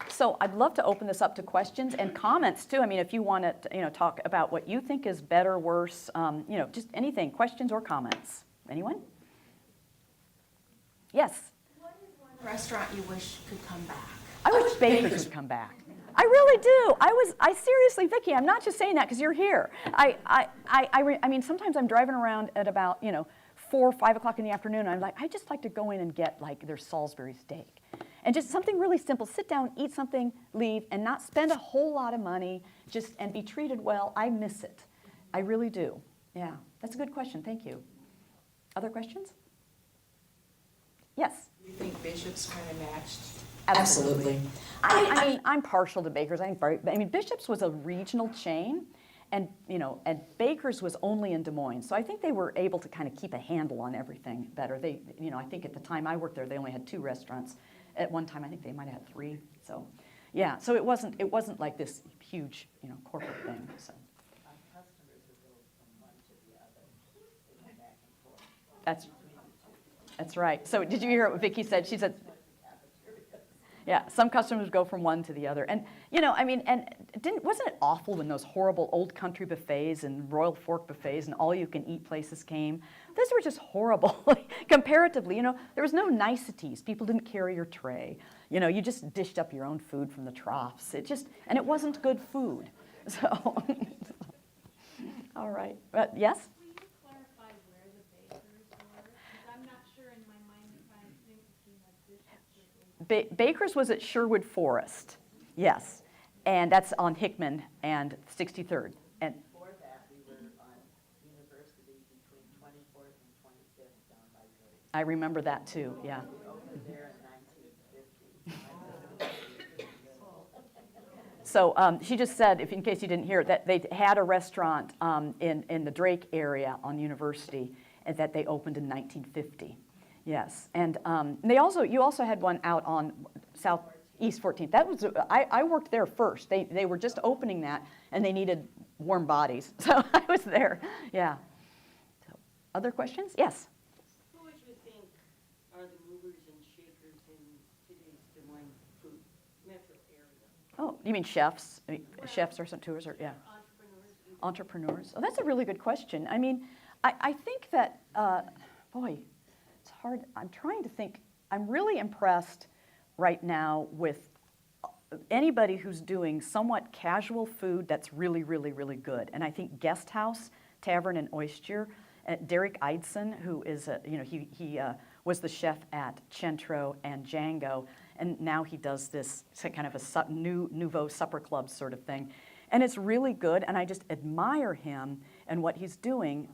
So I'd love to open this up to questions and comments too. I mean, if you want to, talk about what you think is better, worse, just anything, questions or comments. Anyone? Yes. What is one restaurant you wish could come back? I wish Baker's would come back. I really do. I seriously, Vicki, I'm not just saying that because you're here. I mean, sometimes I'm driving around at about, 4 or 5 o'clock in the afternoon, and I'm like, I just like to go in and get like their Salisbury steak. And just something really simple, sit down, eat something, leave, and not spend a whole lot of money, and be treated well. I miss it. I really do. Yeah, that's a good question. Thank you. Other questions? Yes? You think Bishop's kind of matched? Absolutely. I mean, I'm partial to Baker's. Bishop's was a regional chain, and Baker's was only in Des Moines. So I think they were able to kind of keep a handle on everything better. They, I think at the time I worked there, they only had 2 restaurants. At one time, I think they might have had 3. So, yeah. So it wasn't like this huge, corporate thing. So. Customers would go from one to the other. They go back and forth. That's right. So did you hear what Vicki said? She said, yeah, some customers go from one to the other. And, wasn't it awful when those horrible old country buffets and Royal Fork buffets and all-you-can-eat places came? Those were just horrible, comparatively. There was no niceties. People didn't carry your tray. You just dished up your own food from the troughs. And it wasn't good food. So, all right. Yes? Baker's was at Sherwood Forest, yes, and that's on Hickman and 63rd. And before that, we were on University between 24th and 25th down by Critic. I remember that too, yeah. We opened there in 1950. So she just said, in case you didn't hear, that they had a restaurant in the Drake area on University, and that they opened in 1950. Yes, and you also had one out on Southeast 14th. That was I worked there first. They were just opening that, and they needed warm bodies, so I was there. Yeah. So, other questions? Yes. Who would you think are the movers and shakers in today's Des Moines food metro area? Oh, you mean chefs? Chefs or some tours, or yeah. Entrepreneurs. Oh, that's a really good question. I mean, I think that boy. It's hard. I'm trying to think. I'm really impressed right now with anybody who's doing somewhat casual food that's really, really, really good. And I think Guest House Tavern and Oyster, Derek Eidson, who is he was the chef at Centro and Django, and now he does this kind of a nouveau supper club sort of thing. And it's really good, and I just admire him and what he's doing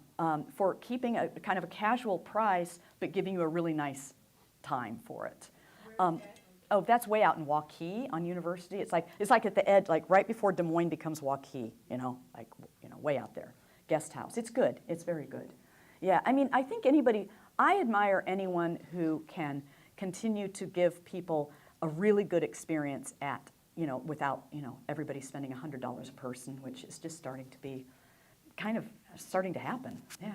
for keeping a kind of a casual price, but giving you a really nice time for it. That's way out in Waukee on University. It's like at the edge, like right before Des Moines becomes Waukee. Way out there. Guest House. It's good. It's very good. Yeah. I mean, I think I admire anyone who can continue to give people a really good experience at. Without, everybody spending $100 a person, which is just starting to be kind of starting to happen. Yeah.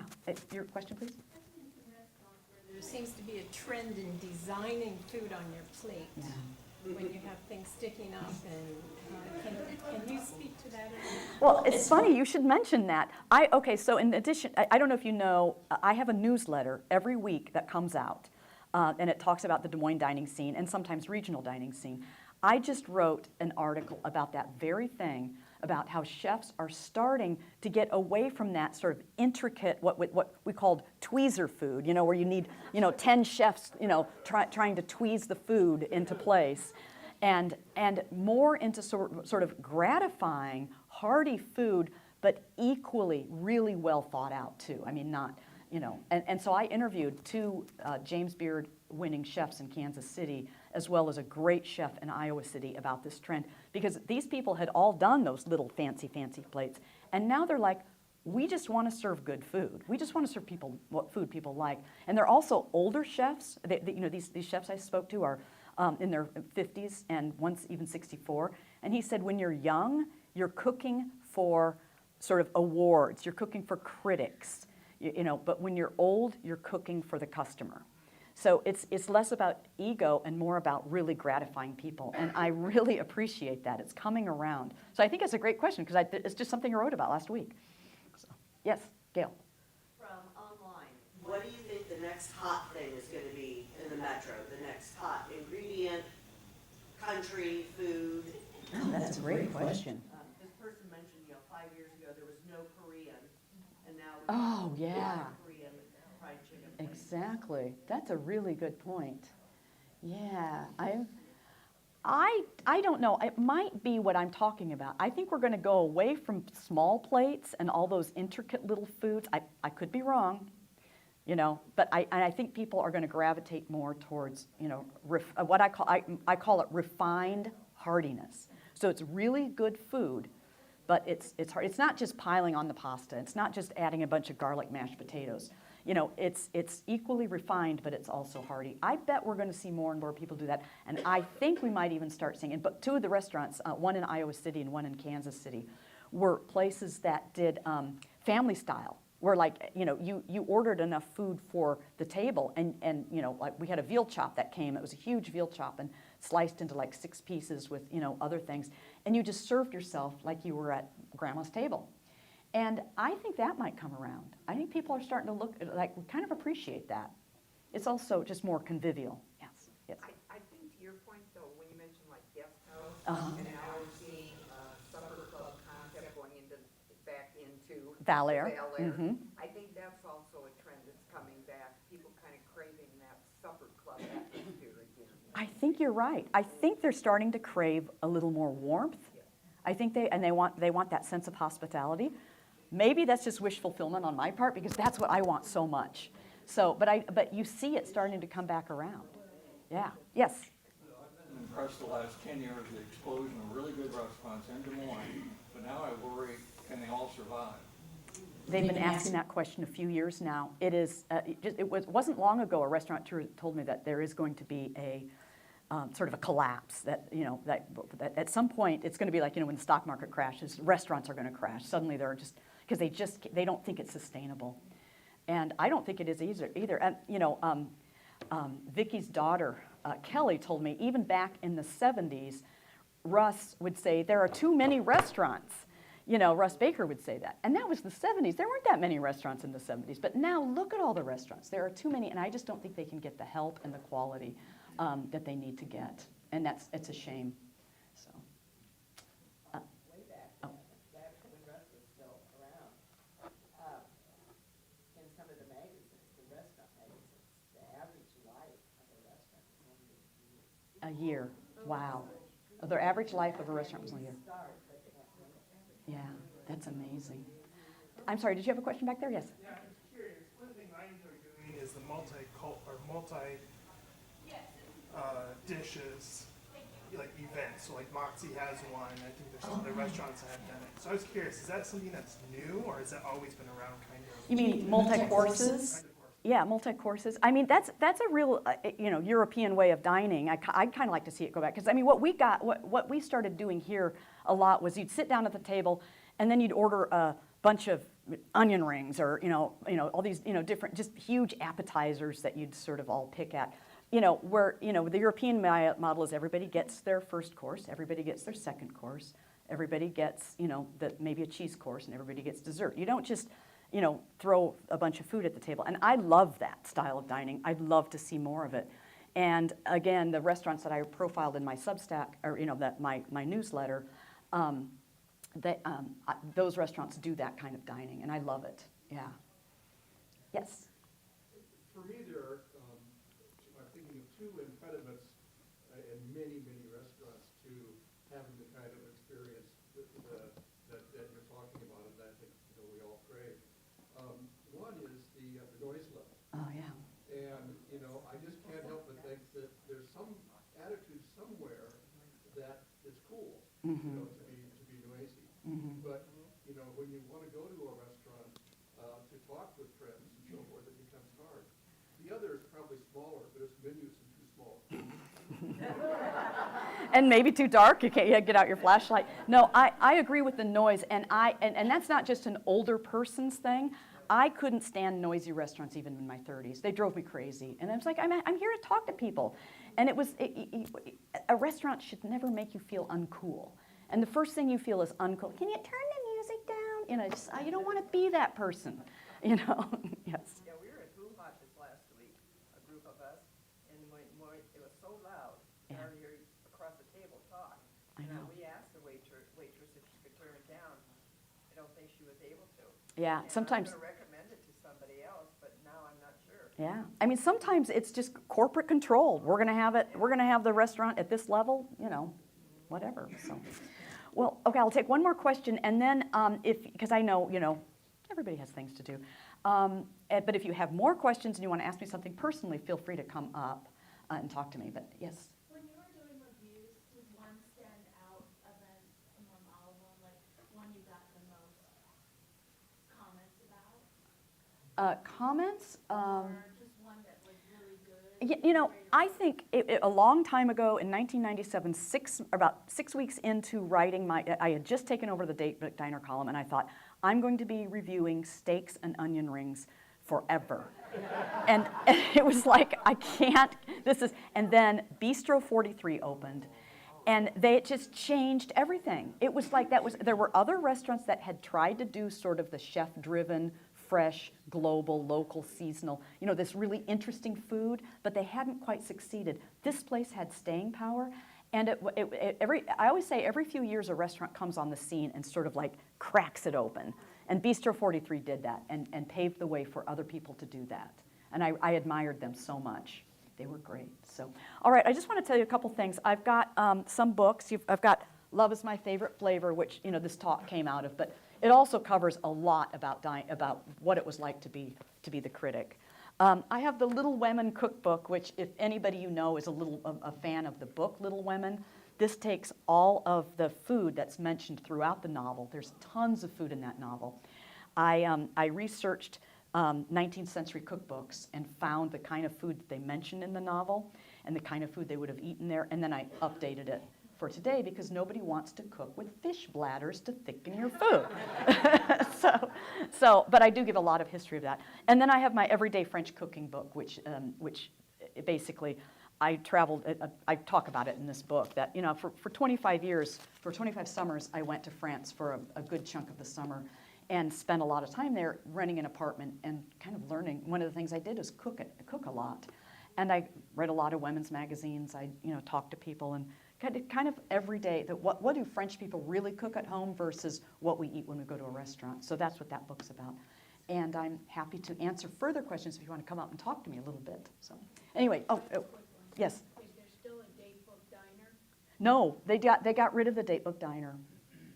Your question, please? There seems to be a trend in designing food on your plate. Yeah. When you have things sticking up, and can you speak to that? Well, it's funny you should mention that. So in addition, I don't know if you know, I have a newsletter every week that comes out, and it talks about the Des Moines dining scene and sometimes regional dining scene. I just wrote an article about that very thing, about how chefs are starting to get away from that sort of intricate, what we called tweezer food, where you need, 10 chefs, trying to tweeze the food into place, and more into sort of gratifying, hearty food, but equally really well thought out too. I mean, not, and so I interviewed 2 James Beard winning chefs in Kansas City, as well as a great chef in Iowa City about this trend, because these people had all done those little fancy plates, and now they're like, we just want to serve good food. We just want to serve people what food people like. And they're also older chefs. These chefs I spoke to are in their 50s, and one's even 64. And he said, when you're young, you're cooking for sort of awards. You're cooking for critics, but when you're old, you're cooking for the customer. So it's less about ego and more about really gratifying people. And I really appreciate that. It's coming around. So I think it's a great question, because it's just something I wrote about last week. So, yes, Gail. From online, What do you think the next hot thing is going to be in the metro? The next hot ingredient, country, food? Oh, that's a great question. this person mentioned, 5 years ago, there was no Korean, and now we Oh, have yeah. Korean fried chicken. Exactly. That's a really good point. Yeah, I don't know. It might be what I'm talking about. I think we're going to go away from small plates and all those intricate little foods. I could be wrong, but I think people are going to gravitate more towards, what I call it refined heartiness. So it's really good food, but it's hard. It's not just piling on the pasta. It's not just adding a bunch of garlic mashed potatoes. It's equally refined, but it's also hearty. I bet we're going to see more and more people do that, and I think we might even start seeing it. But 2 of the restaurants, one in Iowa City and one in Kansas City, were places that did family style, where you ordered enough food for the table, and like we had a veal chop that came. It was a huge veal chop and sliced into 6 pieces with other things, and you just served yourself like you were at grandma's table. And I think that might come around. I think people are starting to look, kind of appreciate that. It's also just more convivial. Yes, yes. I think to your point, though, when you mentioned guest house, Uh-huh. and now we're seeing supper club concept going back into Valair. Valair. Mhm. I think that's also a trend that's coming back. People kind of craving that supper club atmosphere again. I think you're right. I think they're starting to crave a little more warmth. I think they want that sense of hospitality. Maybe that's just wish fulfillment on my part, because that's what I want so much. So, but you see it starting to come back around. Yeah. Yes. I've been impressed the last 10 years with the explosion of really good restaurants in Des Moines, but now I worry, can they all survive? They've been asking that question a few years now. It wasn't long ago a restaurateur told me that there is going to be a sort of a collapse, that that at some point it's going to be like when the stock market crashes, restaurants are going to crash. Suddenly they're just, because they don't think it's sustainable, and I don't think it is either. And Vicky's daughter Kelly told me even back in the 70s, Russ would say there are too many restaurants. Russ Baker would say that. And that was the 70s. There weren't that many restaurants in the 70s. But now look at all the restaurants. There are too many, and I just don't think they can get the help and the quality that they need to get. And it's a shame. So. Way back, back when Russ was still around, in some of the magazines, the restaurant magazines, the average life of a restaurant was only a year. A year. Wow. The average life of a restaurant was a year. Yeah, that's amazing. I'm sorry, did you have a question back there? Yes. Yeah, I'm just curious. One thing I enjoy doing is the multi dishes, events. So Moxie has one. I think there's some other restaurants that have done it. So I was curious, is that something that's new, or has that always been around, kind of? You mean multi-courses? Yeah, multi-courses. I mean, that's a real European way of dining. I'd kind of like to see it go back, because I mean, what we started doing here a lot was you'd sit down at the table, and then you'd order a bunch of onion rings, or all these different, just huge appetizers that you'd sort of all pick at. Where the European model is everybody gets their first course, everybody gets their second course, everybody gets maybe a cheese course, and everybody gets dessert. You don't just throw a bunch of food at the table. And I love that style of dining. I'd love to see more of it. And again, the restaurants that I profiled in my Substack, or my newsletter, those restaurants do that kind of dining, and I love it. Yeah. Yes. For me, I'm thinking of two impediments in many, many restaurants to having the kind of experience that you're talking about, and I think we all crave. One is the noise level. Oh, yeah. And, I just can't help but think that there's some attitude somewhere that is cool, to be noisy. But, when you want to go to a restaurant to talk with friends and so forth, it becomes hard. The other is probably smaller, but its menus are too small. And maybe too dark. You can't get out your flashlight. No, I agree with the noise, and that's not just an older person's thing. I couldn't stand noisy restaurants even in my 30s. They drove me crazy. And I was like, I'm here to talk to people. And a restaurant should never make you feel uncool. And the first thing you feel is uncool. Can you turn the music down? You don't want to be that person, Yes. Yeah, we were at Boom Hotch's last week, a group of us, and it was so loud, Yeah. I heard across the table talk. I know. We asked the waitress if she could turn it down. I don't think she was able to. Yeah, And sometimes. I'm going to recommend it to somebody else, but now I'm not sure. Yeah, I mean, sometimes it's just corporate control. We're going to have it. We're going to have the restaurant at this level. Whatever. So, well, okay. I'll take one more question, and then because I know everybody has things to do. But if you have more questions and you want to ask me something personally, feel free to come up and talk to me. But yes. When you were doing reviews, did one stand out among all of them? Like one you got the most comments about? Comments? Or just one that was really good? I think a long time ago in 1997, about 6 weeks into writing I had just taken over the Datebook Diner column, and I thought, I'm going to be reviewing steaks and onion rings forever. and it was like, I can't, and then Bistro 43 opened, and they just changed everything. It was like there were other restaurants that had tried to do sort of the chef-driven, fresh, global, local, seasonal, this really interesting food, but they hadn't quite succeeded. This place had staying power, and I always say every few years a restaurant comes on the scene and sort of like cracks it open. And Bistro 43 did that and paved the way for other people to do that. And I admired them so much. They were great. So, all right, I just want to tell you a couple things. I've got some books. I've got Love is My Favorite Flavor, which this talk came out of, but it also covers a lot about what it was like to be the critic. I have the Little Women cookbook, which if anybody is a fan of the book Little Women, this takes all of the food that's mentioned throughout the novel. There's tons of food in that novel. I researched 19th century cookbooks and found the kind of food that they mentioned in the novel and the kind of food they would have eaten there, and then I updated it for today because nobody wants to cook with fish bladders to thicken your food. But I do give a lot of history of that. And then I have my Everyday French Cooking book, which basically I traveled, I talk about it in this book, that for 25 years, for 25 summers, I went to France for a good chunk of the summer and spent a lot of time there renting an apartment and kind of learning. One of the things I did is cook a lot. And I read a lot of women's magazines. I talked to people and kind of every day, what do French people really cook at home versus what we eat when we go to a restaurant. So that's what that book's about. And I'm happy to answer further questions if you want to come up and talk to me a little bit. So anyway, yes? Is there still a Datebook Diner? No, they got rid of the Datebook Diner.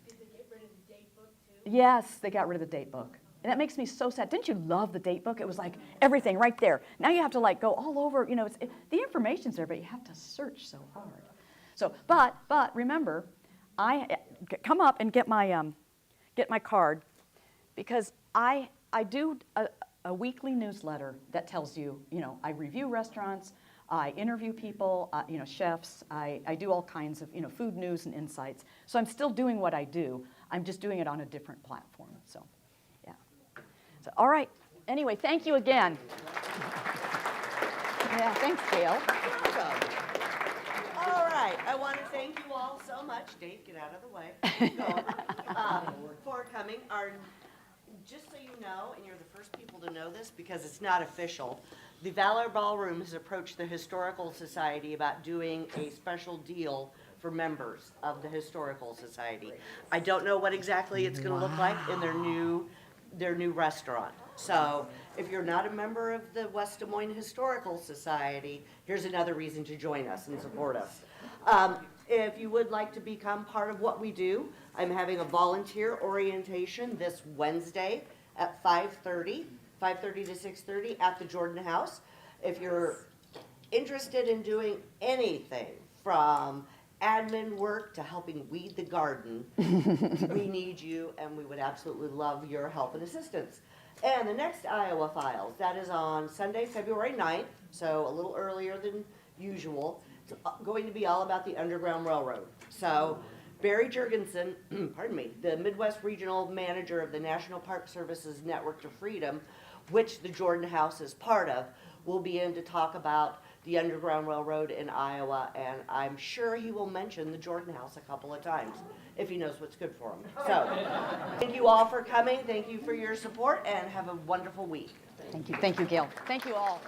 Did they get rid of the Datebook too? Yes, they got rid of the Datebook. And that makes me so sad. Didn't you love the Datebook? It was like everything right there. Now you have to go all over, the information's there, but you have to search so hard. So, but remember, I come up and get my card, because I do a weekly newsletter that tells you, I review restaurants, I interview people, chefs, I do all kinds of, food news and insights. So I'm still doing what I do. I'm just doing it on a different platform. So, yeah. So, all right. Anyway, thank you again. Yeah, thanks, Gail. All right, I want to thank you all so much. Dave, get out of the way. Go over. For coming. Just so you know, and you're the first people to know this because it's not official, the Valor Ballroom has approached the Historical Society about doing a special deal for for members of the Historical Society. I don't know what exactly it's gonna look like in their new restaurant. So if you're not a member of the West Des Moines Historical Society, here's another reason to join us and support us. If you would like to become part of what we do, I'm having a volunteer orientation this Wednesday at 5:30 to 6:30 at the Jordan House. If you're interested in doing anything from admin work to helping weed the garden, we need you, and we would absolutely love your help and assistance. And the next Iowa Files, that is on Sunday, February 9th, so a little earlier than usual. It's going to be all about the Underground Railroad. So Barry Jurgensen, pardon me, the Midwest Regional Manager of the National Park Service's Network to Freedom, which the Jordan House is part of, will be in to talk about the Underground Railroad in Iowa, and I'm sure he will mention the Jordan House a couple of times, if he knows what's good for him. So, thank you all for coming, thank you for your support, and have a wonderful week. Thank you, Gail. Thank you all.